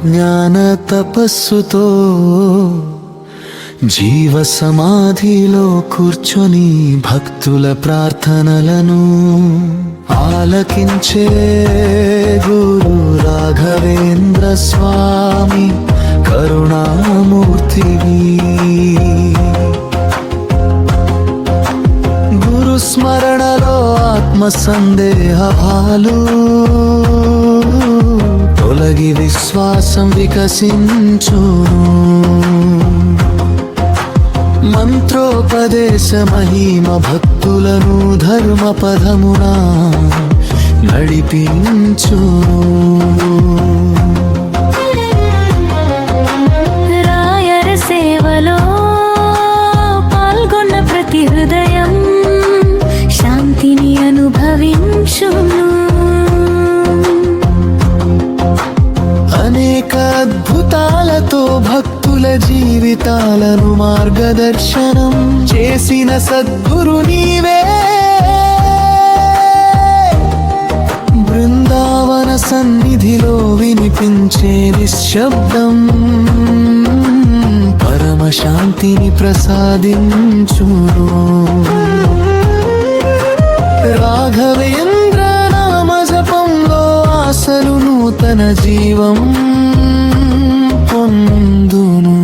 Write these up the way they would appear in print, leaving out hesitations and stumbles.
జ్ఞాన తపస్సుతో జీవ సమాధిలో కూర్చొని భక్తుల ప్రార్థనలను ఆలకించే గురు రాఘవేంద్ర స్వామి కరుణామూర్తివి. గురు స్మరణలో ఆత్మ సందేహాలు తొలగి విశ్వాసం వికసించును. మంత్రోపదేశ మహిమ భక్తులను ధర్మ పదమున నడిపించును. రాయర సేవలో పాల్గొన్న ప్రతి హృదయం శాంతిని అనుభవించును. అనేక అద్భుతాలతో భక్తుల జీవితాలను మార్గదర్శనం చేసిన సద్గురు నీవే. బృందావన సన్నిధిలో వినిపించే నిశ్శబ్దం పరమ శాంతిని ప్రసాదించును. రాఘవేంద్ర నామ జపంలో ఆశలు నూతన జీవం పొందును.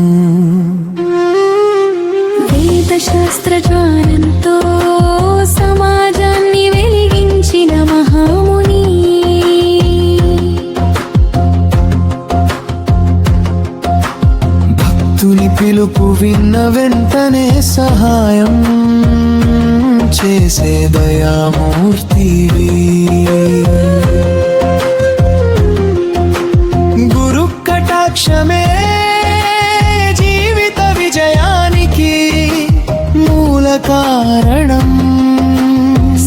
వేద శాస్త్ర జ్ఞానంతో సమాజాన్ని వెలిగించిన మహాముని. భక్తుని పిలుపు విన్న వెంటనే సహాయం చేసే దయామూర్తివి. గురు కటాక్షమే జీవిత విజయానికి మూల కారణం.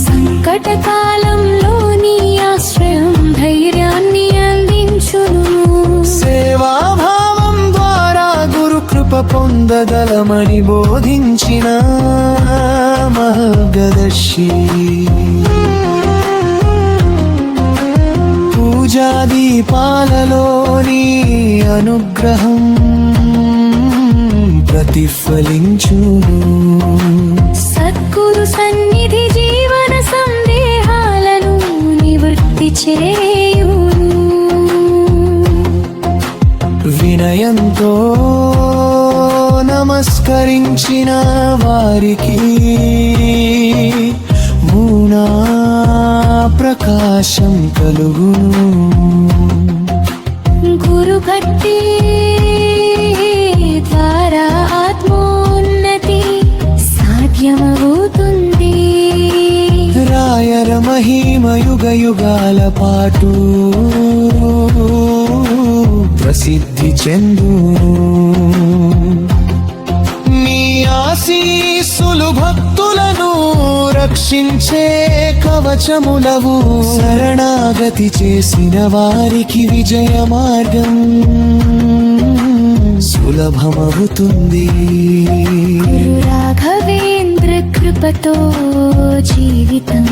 సంకట కాలంలో నీ ఆశ్రయం ధైర్యాన్ని అందించును. సేవాభావం ద్వారా గురు కృప పొందగలమని బోధించిన మార్గదర్శి. పూజా దీపాలలోని అనుగ్రహం ప్రతిఫలించును. సద్గురు సన్నిధి జీవన సందేహాలను నివృత్తి చేయును. వినయంతో నమస్కరించిన వారికి మూనా ప్రకాశం కలుగును. గురు భక్తి ద్వారా ఆత్మోన్నతి సాధ్యమవుతుంది. రాయర మహిమ యుగ యుగాల పాటు ప్రసిద్ధి చెందును. నీ ఆశీస్సులు భక్తులను రక్షించే కవచములవు. శరణాగతి చేసిన వారికి విజయ మార్గం సులభమవుతుంది. గురు రాఘవేంద్ర కృపతో జీవితం